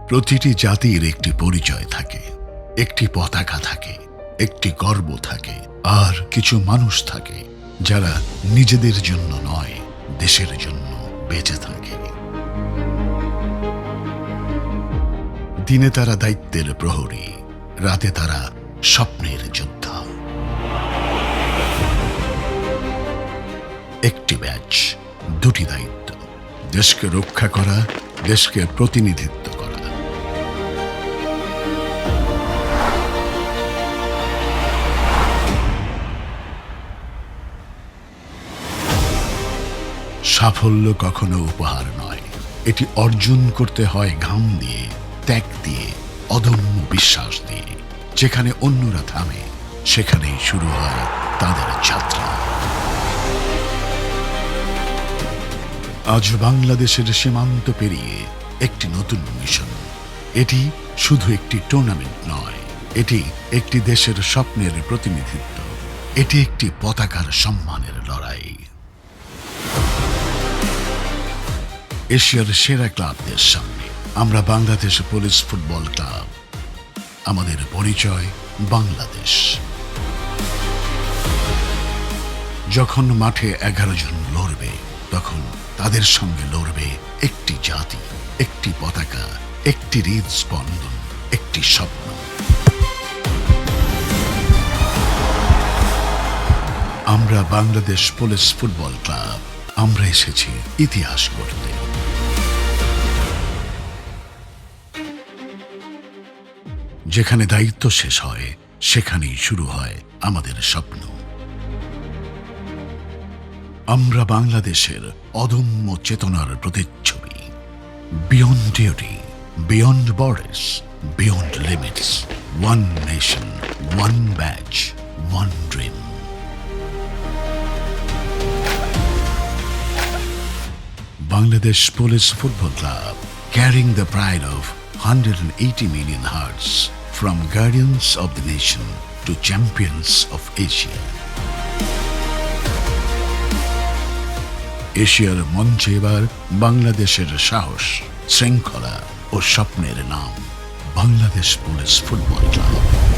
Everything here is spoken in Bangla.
প্রতিটি জাতির একটি পরিচয় থাকে, একটি পতাকা থাকে, একটি গর্ব থাকে, আর কিছু মানুষ থাকে যারা নিজেদের জন্য নয়, দেশের জন্য বেঁচে থাকে। দিনে তারা দায়িত্বের প্রহরী, রাতে তারা স্বপ্নের যোদ্ধা। একটি ব্যাচ, দুটি দায়িত্ব: দেশকে রক্ষা করা, দেশকে প্রতিনিধিত্ব করা। সাফল্য কখনো উপহার নয়, এটি অর্জন করতে হয় ঘাম দিয়ে, ত্যাগ দিয়ে, অদম্য বিশ্বাস দিয়ে। যেখানে অন্যরা থামে, সেখানেই শুরু হয় তাদের যাত্রা। আজ বাংলাদেশের সীমান্ত পেরিয়ে একটি নতুন মিশন। এটি শুধু একটি টুর্নামেন্ট নয়, এটি একটি দেশের স্বপ্নের প্রতিনিধিত্ব। এটি একটি পতাকার সম্মানের লড়াই। এশিয়ার সেরা ক্লাবদের সামনে আমরা বাংলাদেশ পুলিশ ফুটবল ক্লাব। আমাদের পরিচয় বাংলাদেশ। যখন মাঠে 11 জন লড়বে, তখন তাদের সঙ্গে লড়বে একটি জাতি, একটি পতাকা, একটি হৃদস্পন্দন, একটি স্বপ্ন। আমরা বাংলাদেশ পুলিশ ফুটবল ক্লাব। আমরা এসেছি ইতিহাস গড়তে। যেখানে দায়িত্ব শেষ হয়, সেখানেই শুরু হয় আমাদের স্বপ্ন। আমরা বাংলাদেশের অদম্য চেতনার প্রতিচ্ছবি। Beyond duty, beyond borders, beyond limits. One nation, one batch, one dream. Bangladesh Police Football Club, carrying the pride of 180 million hearts, from guardians of the nation to champions of Asia. এশিয়ার মঞ্চে এবার বাংলাদেশের সাহস, শৃঙ্খলা ও স্বপ্নের নাম বাংলাদেশ পুলিশ ফুটবল ক্লাব।